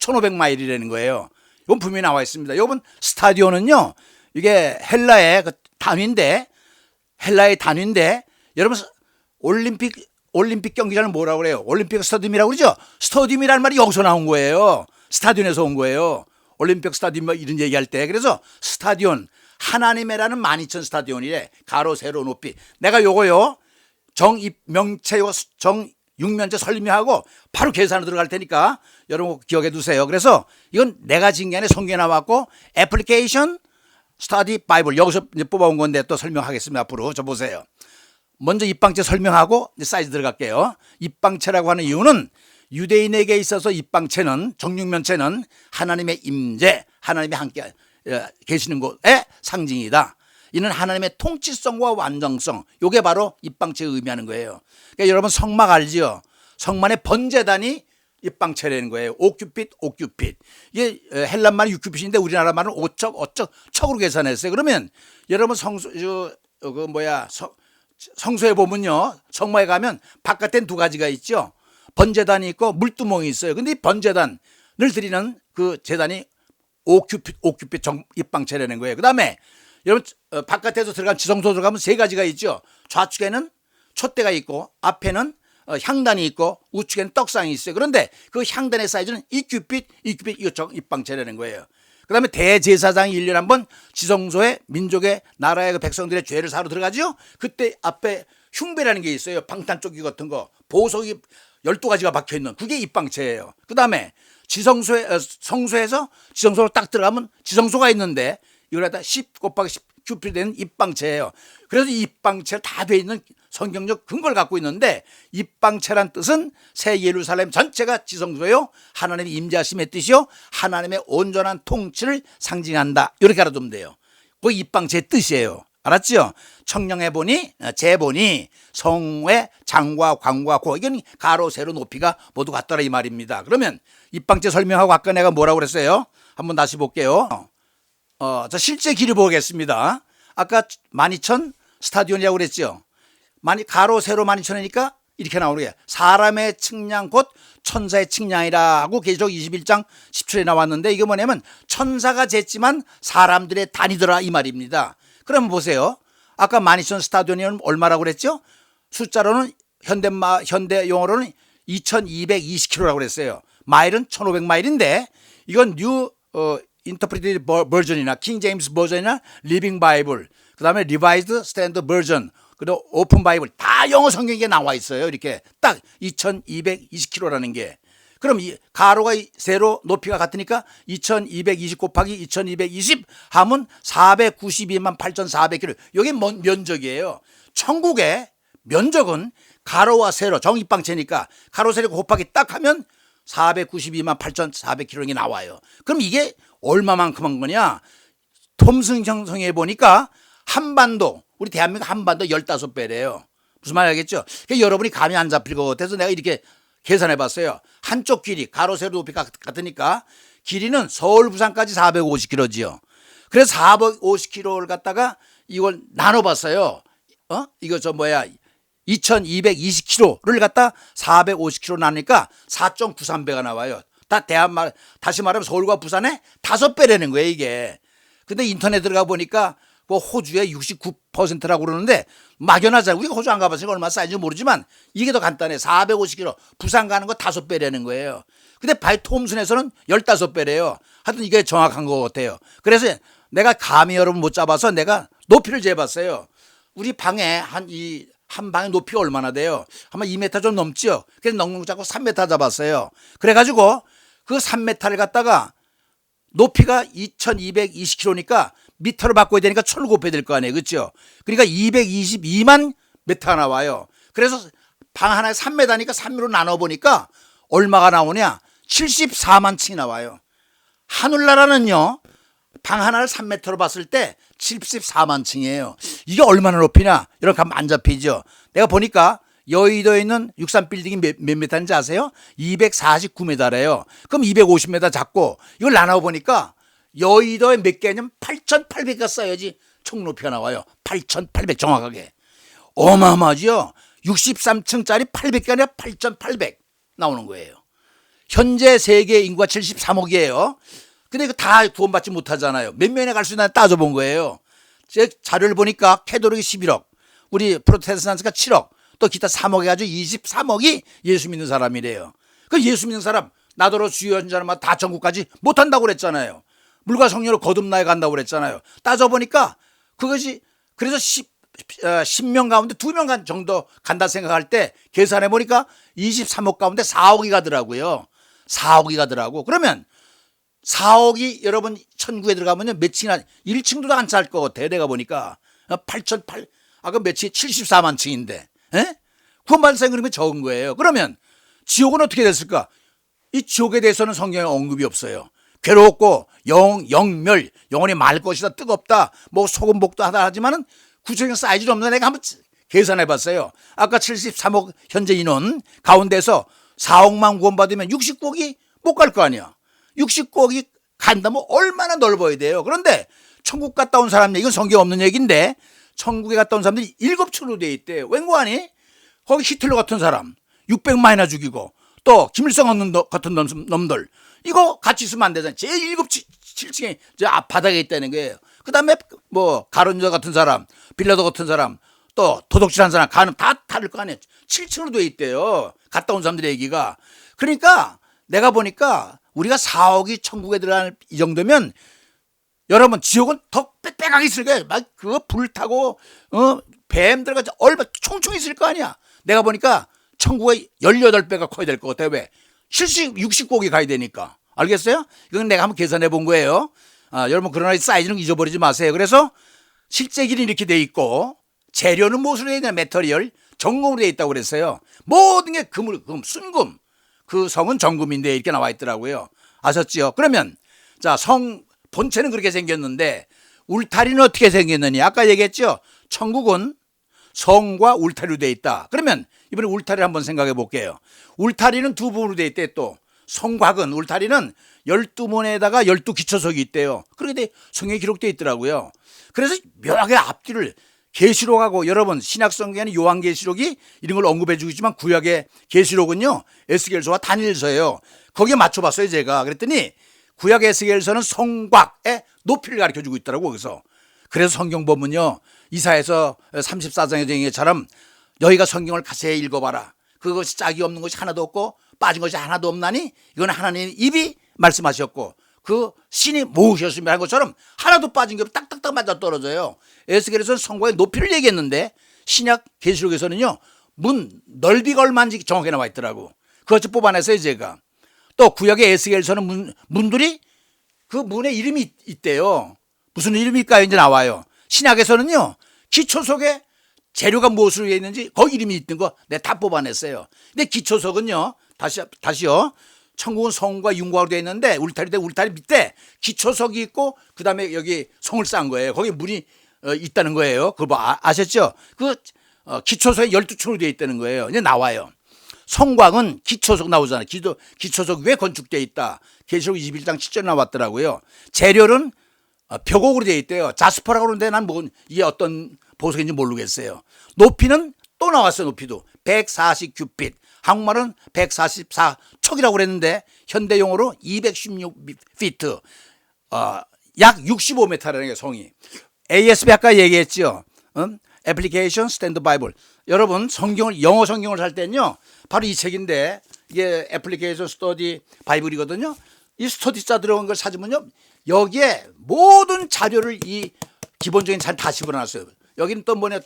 1500마일이라는 거예요. 이건 분명히 나와 있습니다. 여러분 스타디온은요. 이게 헬라의 단위인데 여러분 올림픽 경기장을 뭐라고 그래요? 올림픽 스타디움이라고 그러죠? 스타디움이라는 말이 여기서 나온 거예요. 스타디온에서 온 거예요. 올림픽 스타디움 이런 얘기할 때. 그래서 스타디온 하나님의라는 12,000 스타디온이래. 가로 세로 높이. 내가 요거요. 명체요 정육면체 설명하고 바로 계산으로 들어갈 테니까 여러분 기억해 두세요. 그래서 이건 내가 진 게 아니라 성경에 나왔고 애플리케이션 스터디 바이블 여기서 이제 뽑아온 건데 또 설명하겠습니다. 앞으로 저 보세요. 먼저 입방체 설명하고 이제 사이즈 들어갈게요. 입방체라고 하는 이유는 유대인에게 있어서 입방체는 정육면체는 하나님의 임재, 하나님이 함께 계시는 곳의 상징이다. 이는 하나님의 통치성과 완전성, 이게 바로 입방체를 의미하는 거예요. 그러니까 여러분 성막 알지요? 성만의 번제단이 입방체라는 거예요. 5규빗. 이게 헬란 말은 6규빗인데 우리나라 말은 5척, 척으로 계산했어요. 그러면 여러분 성소에 보면요. 성막에 가면 바깥엔 두 가지가 있죠. 번제단이 있고 물두멍이 있어요. 근데 이 번제단을 드리는 그 제단이 5규빗 입방체라는 거예요. 그 다음에 여러분 바깥에서 들어간 지성소 들어가면 세 가지가 있죠. 좌측에는 촛대가 있고 앞에는 향단이 있고 우측에는 떡상이 있어요. 그런데 그 향단의 사이즈는 2규빗 이거 입방체라는 거예요. 그 다음에 대제사장이 1년에 한 번 지성소에 민족의 나라의 그 백성들의 죄를 사러 들어가죠. 그때 앞에 흉배라는 게 있어요. 방탄조끼 같은 거 보석이 12가지가 박혀있는 그게 입방체예요. 그 다음에 성소에서 지성소로 딱 들어가면 지성소가 있는데 이걸 갖다 10 곱하기 10 규빗 되는 입방체예요. 그래서 이 입방체가 다 돼 있는 성경적 근거를 갖고 있는데 입방체란 뜻은 새 예루살렘 전체가 지성소요 하나님의 임재하심의 뜻이요 하나님의 온전한 통치를 상징한다. 이렇게 알아두면 돼요. 그 입방체의 뜻이에요. 알았죠? 청량해보니 재보니 성의 장과 광과 고 이건 가로 세로 높이가 모두 같더라 이 말입니다. 그러면 입방체 설명하고 아까 내가 뭐라고 그랬어요? 한번 다시 볼게요. 자 실제 길이 보겠습니다. 아까 12,000 스타디온이라고 그랬죠. 가로 세로 12,000이니까 이렇게 나오는 거예요. 사람의 측량 곧 천사의 측량이라고 계시록 21장 10절에 나왔는데 이게 뭐냐면 천사가 쟀지만 사람들의 단위더라 이 말입니다. 그럼 보세요. 아까 12,000 스타디온이면 얼마라고 그랬죠? 숫자로는 현대 용어로는 2220km라고 그랬어요. 마일은 1500마일인데 이건 뉴 인터프리티드 버전이나 킹 제임스 버전이나 리빙 바이블 그다음에 리바이즈드 스탠드 버전 그리고 오픈 바이블 다 영어 성경에 나와 있어요. 이렇게 딱 2220km라는 게. 그럼 이 가로가 세로 높이가 같으니까 2220 곱하기 2220 하면 492만 8,400km. 이게 면적이에요. 천국의 면적은 가로와 세로 정입방체니까 가로 세로 곱하기 딱 하면 492만 8,400km이 나와요. 그럼 이게 얼마만큼 한 거냐? 톰슨 형성해 보니까 한반도 우리 대한민국 한반도 15배래요. 무슨 말 알겠죠? 그러니까 여러분이 감이 안 잡힐 것 같아서 내가 이렇게 계산해 봤어요. 한쪽 길이 가로 세로 높이가 같으니까 길이는 서울 부산까지 450km지요. 그래서 450km를 갖다가 이걸 나눠 봤어요. 이거 2220km를 갖다 450km 나누니까 4.93배가 나와요. 다시 말하면 서울과 부산의 5배라는 거예요, 이게. 근데 인터넷 들어가 보니까 뭐 호주의 69%라고 그러는데 막연하잖아요. 우리가 호주 안 가봤으니까 얼마나 사이즈인지 모르지만 이게 더 간단해. 450km 부산 가는 거 5배라는 거예요. 근데 톰슨에서는 15배래요. 하여튼 이게 정확한 것 같아요. 그래서 내가 감히 여러분 못 잡아서 내가 높이를 재봤어요. 우리 방에 한 방의 높이가 얼마나 돼요? 아마 2m 좀 넘죠? 그래서 넉넉 잡고 3m 잡았어요. 그래가지고 그 3m를 갖다가 높이가 2220km니까 미터로 바꿔야 되니까 철로 곱해야 될 거 아니에요. 그렇죠? 그러니까 222만 미터가 나와요. 그래서 방 하나에 3m니까 3으로 나눠보니까 얼마가 나오냐? 74만 층이 나와요. 하늘나라는요, 방 하나를 3m로 봤을 때 74만 층이에요. 이게 얼마나 높이냐? 이렇게 하면 안 잡히죠. 내가 보니까 여의도에 있는 63빌딩이 몇 미터인지 아세요? 249m래요. 그럼 250m 잡고 이걸 나눠보니까 여의도에 몇 개냐면 8,800가 쌓여야지 총 높이가 나와요. 8,800 정확하게. 어마어마하죠? 63층짜리 800개 아니라 8,800 나오는 거예요. 현재 세계 인구가 73억이에요. 근데 이거 다 구원받지 못하잖아요. 몇 명이나 갈 수 있나 따져본 거예요. 제 자료를 보니까 캐도릭이 11억, 우리 프로테스탄트가 7억, 또 기타 3억 해가지고 23억이 예수 믿는 사람이래요. 그 예수 믿는 사람, 나더러 주여 사람마다 다 천국까지 못한다고 그랬잖아요. 물과 성령으로 거듭나야 간다고 그랬잖아요. 따져보니까 그것이, 그래서 10명 가운데 2명 정도 간다 생각할 때 계산해보니까 23억 가운데 4억이 가더라고요. 4억이 가더라고. 그러면 4억이 여러분 천국에 들어가면 몇 층이나 1층도 안 찰 것 같아. 내가 보니까 8,800, 아까 몇층 74만 층인데, 에? 구원받은 사람이 그러면 적은 거예요. 그러면 지옥은 어떻게 됐을까? 이 지옥에 대해서는 성경에 언급이 없어요. 괴롭고 영멸, 영원히 말 것이다, 뜨겁다, 뭐 소금복도 하다 하지만은 구체적인 사이즈는 없는데 내가 한번 계산해 봤어요. 아까 73억 현재 인원 가운데서 4억만 구원받으면 69억이 못 갈 거 아니야. 69억이 간다면 얼마나 넓어야 돼요. 그런데 천국 갔다 온 사람 얘기는 성경에 없는 얘기인데 천국에 갔다 온 사람들이 7층으로 돼 있대요. 웬거하니? 거기 히틀러 같은 사람 600만이나 죽이고 또 김일성 같은 놈들 이거 같이 있으면 안 되잖아요. 제일 7층에 저 앞바닥에 있다는 거예요. 그 다음에 뭐 가론유다 같은 사람, 빌라도 같은 사람, 또 도둑질한 사람 가는 다 다를 거 아니에요. 7층으로 돼 있대요. 갔다 온 사람들의 얘기가. 그러니까 내가 보니까 우리가 4억이 천국에 들어갈 이 정도면 여러분 지옥은 더 빽빽하게 있을 거예요. 막 그거 불 타고 뱀 들어가서 얼마 총총 있을 거 아니야. 내가 보니까 천국에 18배가 커야 될 것 같아요. 왜? 69억이 가야 되니까. 알겠어요? 이건 내가 한번 계산해 본 거예요. 여러분 그러나 사이즈는 잊어버리지 마세요. 그래서 실제 길이 이렇게 돼 있고 재료는 무엇으로 되어 있냐? 메터리얼 정금으로 되어 있다고 그랬어요. 모든 게 금, 순금. 그 성은 정금인데 이렇게 나와 있더라고요. 아셨죠? 그러면 자, 성 본체는 그렇게 생겼는데 울타리는 어떻게 생겼느냐? 아까 얘기했죠? 천국은 성과 울타리로 되어 있다. 그러면 이번에 울타리를 한번 생각해 볼게요. 울타리는 두 부분으로 되어 있대. 또 성곽은 울타리는 12문에다가 12기초석이 있대요. 그런데 성경에 기록되어 있더라고요. 그래서 묘하게 앞뒤를 계시록하고 여러분 신약성경에는 요한계시록이 이런 걸 언급해 주고 있지만 구약의 계시록은요 에스겔서와 다니엘서예요. 거기에 맞춰봤어요 제가. 그랬더니 구약 에스겔서는 성곽의 높이를 가르쳐 주고 있더라고. 거기서 그래서 성경 보면요 이사야서 34장의 정의처럼 너희가 성경을 자세히 읽어봐라. 그것이 짝이 없는 것이 하나도 없고 빠진 것이 하나도 없나니 이건 하나님의 입이 말씀하셨고 그 신이 모으셨으면 한 것처럼 하나도 빠진 게 딱딱딱 맞아 떨어져요. 에스겔에서는 성곽의 높이를 얘기했는데 신약 계시록에서는요 문 넓이가 얼마인지 정확히 나와 있더라고. 그것을 뽑아냈어요 제가. 또 구약의 에스겔에서는 문들이 그 문에 이름이 있대요. 무슨 이름일까요? 이제 나와요. 신약에서는요 기초석에 재료가 무엇으로 되어 있는지 거기 이름이 있는 거 내가 다 뽑아냈어요. 근데 기초석은요 다시요 천국은 성과 윤곽으로 되어 있는데 울타리 밑에 기초석이 있고 그 다음에 여기 성을 쌓은 거예요. 거기 문이 있다는 거예요. 그거 아셨죠? 그 기초석이 12층으로 되어 있다는 거예요. 이제 나와요. 성곽은 기초석 나오잖아요. 기초석 위에 건축되어 있다. 계시록 21장 7절 나왔더라고요. 재료는 벽옥으로 되어 있대요. 자스퍼라고 그러는데 난 뭐 이게 어떤 보석인지 모르겠어요. 높이는 또 나왔어요. 높이도 140 큐빗. 한국말은 144척이라고 그랬는데 현대 용어로 216피트. 약 65m라는 게 성이. ASB 아까 얘기했죠. 애플리케이션 스탠드 바이블. 여러분 영어 성경을 살 때는요 바로 이 책인데 이게 애플리케이션 스터디 바이블이거든요. 이 스터디자 들어간 걸 찾으면요, 여기에 모든 자료를 이 기본적인 자료 다 집어넣었어요. 여기는 또 뭐냐,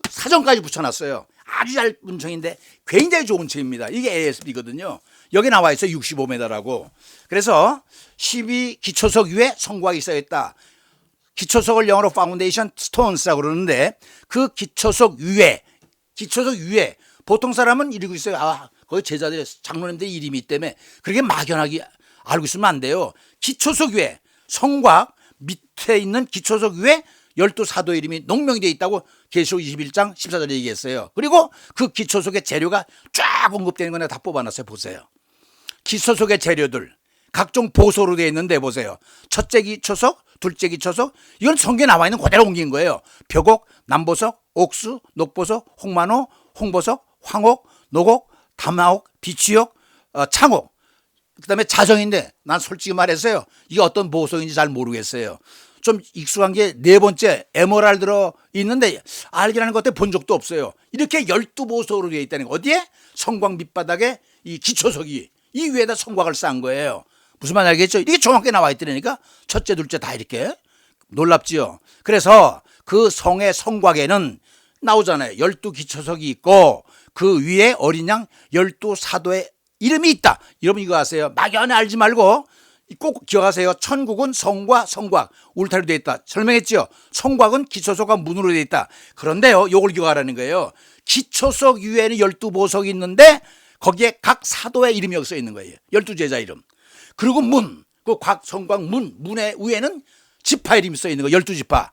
사전까지 붙여놨어요. 아주 얇은 책인데 굉장히 좋은 책입니다. 이게 ASB거든요. 여기 나와 있어요. 65m라고. 그래서 12 기초석 위에 성곽이 있어야겠다. 기초석을 영어로 파운데이션 스톤스라고 그러는데, 그 기초석 위에 보통 사람은 이러고 있어요. 아, 거기 제자들의 장로님들의 이름이 때문에 그렇게 막연하게 알고 있으면 안 돼요. 기초석 위에, 성곽 밑에 있는 기초석 위에 12사도의 이름이 농명이 되어 있다고 계시록 21장 14절에 얘기했어요. 그리고 그 기초석의 재료가 쫙 언급되는 거 내가 다 뽑아놨어요. 보세요. 기초석의 재료들 각종 보소로 되어 있는데 보세요. 첫째 기초석, 둘째 기초석, 이건 성경에 나와 있는 그대로 옮긴 거예요. 벽옥, 남보석, 옥수, 녹보석, 홍만호, 홍보석, 황옥, 노곡, 담화옥, 비취옥, 창옥. 그 다음에 자정인데 난 솔직히 말해서요, 이게 어떤 보석인지 잘 모르겠어요. 좀 익숙한 게 네 번째 에메랄드 들어 있는데 알기라는 것 때문에 본 적도 없어요. 이렇게 12보석으로 되어 있다는 거. 어디에? 성곽 밑바닥에 이 기초석이 이 위에다 성곽을 쌓은 거예요. 무슨 말인지 알겠죠? 이게 정확하게 나와 있더라니까. 첫째, 둘째 다 이렇게. 놀랍지요? 그래서 그 성의 성곽에는 나오잖아요. 12기초석이 있고 그 위에 어린 양 12사도의 이름이 있다. 여러분 이거 아세요? 막연히 알지 말고 꼭 기억하세요. 천국은 성과 성곽 울타리로 되어 있다. 설명했죠? 성곽은 기초석과 문으로 되어 있다. 그런데요, 요걸 기억하라는 거예요. 기초석 위에는 12보석이 있는데 거기에 각 사도의 이름이 여기 써 있는 거예요. 12제자 이름. 그리고 문, 그 각 성곽 문의 위에는 지파 이름이 써 있는 거. 12지파.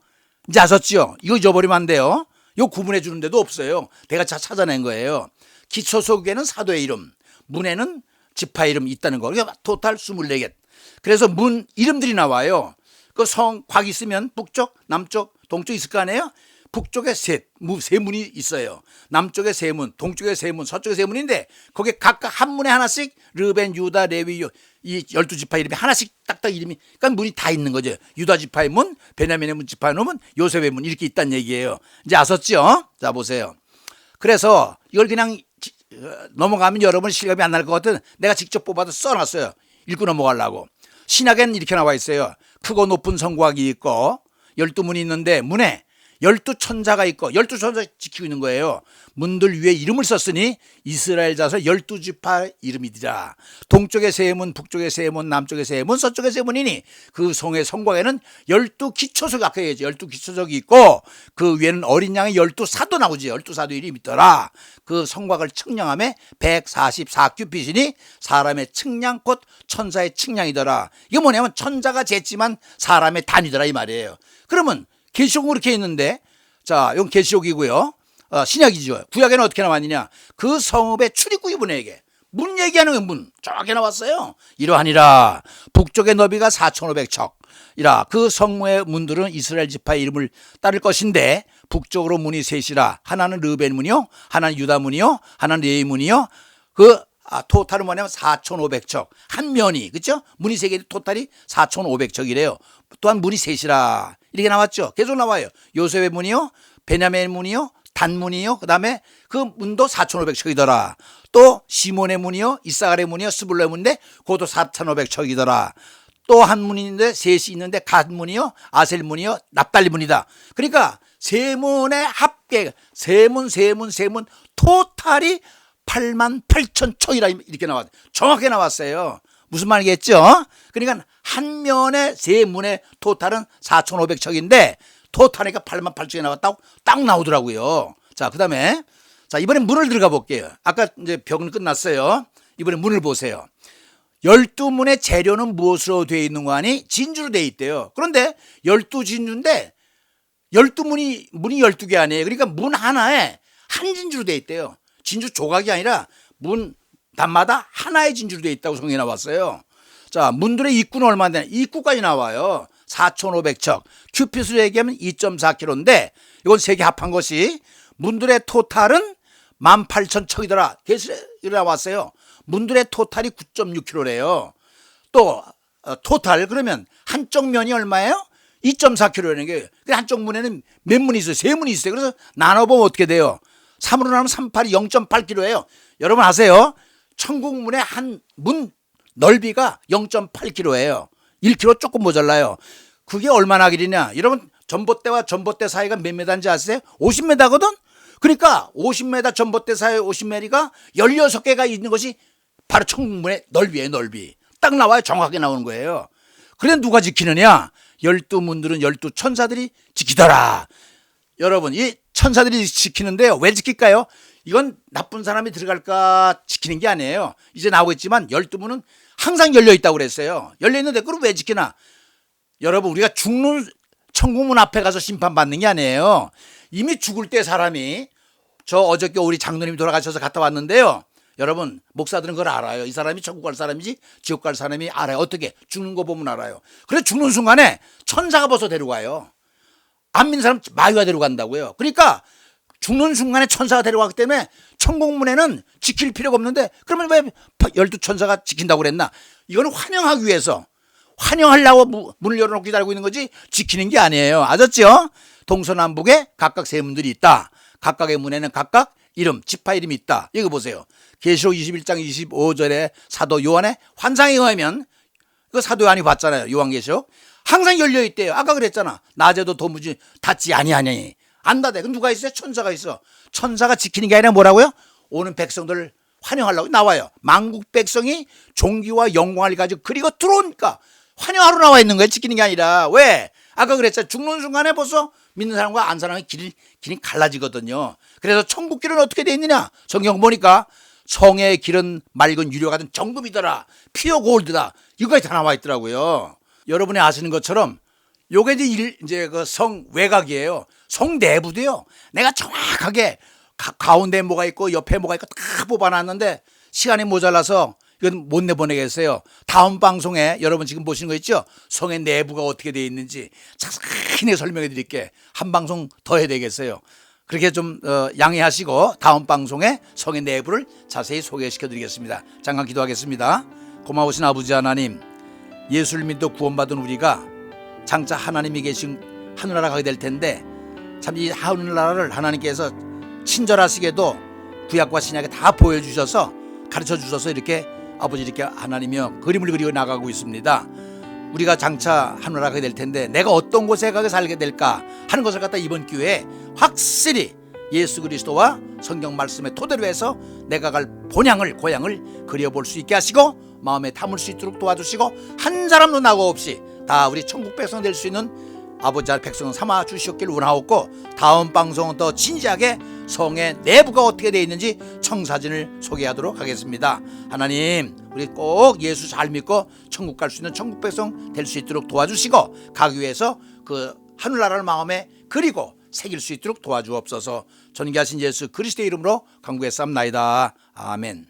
이제 아셨죠? 이거 잊어버리면 안 돼요. 이거 구분해 주는 데도 없어요. 내가 다 찾아낸 거예요. 기초석 위에는 사도의 이름, 문에는 지파 이름이 있다는 거. 그러니까 토탈 24개. 그래서 문 이름들이 나와요. 그 성곽 있으면 북쪽, 남쪽, 동쪽 있을 거 아니에요? 북쪽에 세 문이 있어요. 남쪽에 세 문, 동쪽에 세 문, 서쪽에 세 문인데 거기에 각각 한 문에 하나씩 르벤, 유다, 레위 이 12지파 이름이 하나씩 딱딱 이름이, 그러니까 문이 다 있는 거죠. 유다 지파의 문, 베냐민의 문 지파의 문, 요셉의 문 이렇게 있다는 얘기예요. 이제 아셨죠? 자 보세요. 그래서 이걸 그냥 넘어가면 여러분 실감이 안 날 것 같은 내가 직접 뽑아서 써놨어요. 읽고 넘어가려고. 신약에는 이렇게 나와 있어요. 크고 높은 성곽이 있고 12문이 있는데 문에 12천자가 있고 12천자 지키고 있는 거예요. 문들 위에 이름을 썼으니 이스라엘 자손 12지파 이름이더라. 동쪽의 세 문, 북쪽의 세 문, 남쪽의 세 문, 서쪽의 세 문이니 그 성의 성곽에는 12기초석, 아까 얘기했죠. 12기초석이 있고 그 위에는 어린 양의 12사도 나오지. 12사도 이름이 있더라. 그 성곽을 측량함에 144규빗이니 사람의 측량 곧 천사의 측량이더라. 이게 뭐냐면 천자가 쟀지만 사람의 단위더라 이 말이에요. 그러면 계시록은 그렇게 있는데, 자, 이건 계시록이고요. 신약이죠. 구약에는 어떻게 나왔느냐? 그 성읍의 출입구의 문에게 문 얘기하는 건 문 정확히 나왔어요. 이러하니라 북쪽의 너비가 4,500척이라 그 성문의 문들은 이스라엘 지파의 이름을 따를 것인데 북쪽으로 문이 셋이라 하나는 르벤 문이요, 하나는 유다 문이요, 하나는 레위 문이요. 토탈은 뭐냐면 4,500척 한 면이, 그렇죠? 문이 세 개, 토탈이 4,500척이래요. 또한 문이 셋이라 이렇게 나왔죠. 계속 나와요. 요셉의 문이요, 베냐민의 문이요, 단 문이요, 그 다음에 그 문도 4,500척이더라. 또 시몬의 문이요, 이사갈의 문이요, 스불로의 문인데 그것도 4,500척이더라. 또 한 문인데 셋이 있는데 갓 문이요, 아셀 문이요, 납달리 문이다. 그러니까 세 문의 합계, 세 문 토탈이 88,000척이라 이렇게 나왔어요. 정확하게 나왔어요. 무슨 말이겠죠? 그러니까 한 면의 세 문의 토탈은 4,500척인데 토탈이니까 88,000척이 나왔다고 딱 나오더라고요. 자, 그 다음에 자, 이번에 문을 들어가 볼게요. 아까 이제 벽은 끝났어요. 이번에 문을 보세요. 12문의 재료는 무엇으로 되어 있는 거 아니? 진주로 되어 있대요. 그런데 12진주인데 12문이 12개 아니에요. 그러니까 문 하나에 한 진주로 되어 있대요. 진주 조각이 아니라 문 단마다 하나의 진주로 되어 있다고 성경에 나왔어요. 자, 문들의 입구는 얼마 되냐? 입구까지 나와요. 4,500척. 큐핏으로 얘기하면 2.4km인데 이건 세 개 합한 것이 문들의 토탈은 18,000척이더라. 계시록에 나왔어요. 문들의 토탈이 9.6km래요. 또 토탈 그러면 한쪽 면이 얼마예요? 2.4km라는 게, 한쪽 문에는 몇 문이 있어요? 세 문이 있어요. 그래서 나눠보면 어떻게 돼요? 3으로 나누면 3, 8이 0.8km예요. 여러분 아세요? 천국 문의 한 문 넓이가 0.8km예요. 1km 조금 모자라요. 그게 얼마나 길이냐? 여러분 전봇대와 전봇대 사이가 몇 메다인지 아세요? 50m거든? 그러니까 50m 전봇대 사이 50m가 16개가 있는 것이 바로 천국문의 넓이에요. 넓이. 딱 나와요. 정확하게 나오는 거예요. 그래 누가 지키느냐? 12문들은 12천사들이 지키더라. 여러분 이 천사들이 지키는데요. 왜 지킬까요? 이건 나쁜 사람이 들어갈까 지키는 게 아니에요. 이제 나오겠지만 12문은 항상 열려있다고 그랬어요. 열려있는데 그걸 왜 지키나? 여러분 우리가 죽는 천국문 앞에 가서 심판받는 게 아니에요. 이미 죽을 때 사람이 저 어저께 우리 장로님이 돌아가셔서 갔다 왔는데요. 여러분 목사들은 그걸 알아요. 이 사람이 천국 갈 사람인지 지옥 갈 사람이 알아요. 어떻게? 죽는 거 보면 알아요. 그래 죽는 순간에 천사가 벌써 데려가요. 안 믿는 사람 마귀가 데려간다고요. 그러니까 죽는 순간에 천사가 데려가기 때문에 천국문에는 지킬 필요가 없는데 그러면 왜 12천사가 지킨다고 그랬나? 이거는 환영하기 위해서 환영하려고 문을 열어놓고 기다리고 있는 거지 지키는 게 아니에요. 아셨죠? 동서남북에 각각 세 문들이 있다. 각각의 문에는 각각 이름, 지파 이름이 있다. 이거 보세요. 계시록 21장 25절에 사도 요한의 환상에 의하면 이거 사도 요한이 봤잖아요. 요한계시록 항상 열려있대요. 아까 그랬잖아. 낮에도 도무지 닫지 아니하니 안 닫아. 그럼 누가 있어요? 천사가 있어. 천사가 지키는 게 아니라 뭐라고요? 오는 백성들을 환영하려고 나와요. 만국 백성이 종기와 영광을 가지고 그리고 들어오니까 환영하러 나와 있는 거예요. 지키는 게 아니라. 왜? 아까 그랬잖아요. 죽는 순간에 벌써 믿는 사람과 안 사람의 길이 갈라지거든요. 그래서 천국 길은 어떻게 돼 있느냐? 성경 보니까 성의 길은 맑은 유료 같은 정금이더라. 피어 골드다. 이거까지 다 나와 있더라고요. 여러분이 아시는 것처럼 요게 이제 그 성 외곽이에요. 성 내부도요. 내가 정확하게 가운데 뭐가 있고 옆에 뭐가 있고 다 뽑아놨는데 시간이 모자라서 이건 못 내보내겠어요. 다음 방송에 여러분 지금 보시는 거 있죠? 성의 내부가 어떻게 되어 있는지 자세히 설명해 드릴게. 한 방송 더 해야 되겠어요. 그렇게 좀 양해하시고 다음 방송에 성의 내부를 자세히 소개시켜 드리겠습니다. 잠깐 기도하겠습니다. 고마우신 아버지 하나님, 예수를 믿고 구원받은 우리가 장차 하나님이 계신 하늘나라 가게 될 텐데 참 이 하늘나라를 하나님께서 친절하시게도 구약과 신약에 다 보여주셔서 가르쳐 주셔서 이렇게 아버지 이렇게 하나님이여 그림을 그리고 나가고 있습니다. 우리가 장차 하늘나라 가게 될 텐데 내가 어떤 곳에 가게 살게 될까 하는 것을 갖다 이번 기회에 확실히 예수 그리스도와 성경 말씀의 토대로 해서 내가 갈 본향을 고향을 그려볼 수 있게 하시고 마음에 담을 수 있도록 도와주시고 한 사람도 나고 없이 다 우리 천국 백성 될 수 있는 아버지 백성 삼아 주시옵기를 원하옵고 다음 방송은 더 진지하게 성의 내부가 어떻게 되어 있는지 청사진을 소개하도록 하겠습니다. 하나님 우리 꼭 예수 잘 믿고 천국 갈 수 있는 천국 백성 될 수 있도록 도와주시고 가기 위해서 그 하늘나라를 마음에 그리고 새길 수 있도록 도와주옵소서. 존귀하신 예수 그리스도의 이름으로 간구했사옵나이다. 아멘.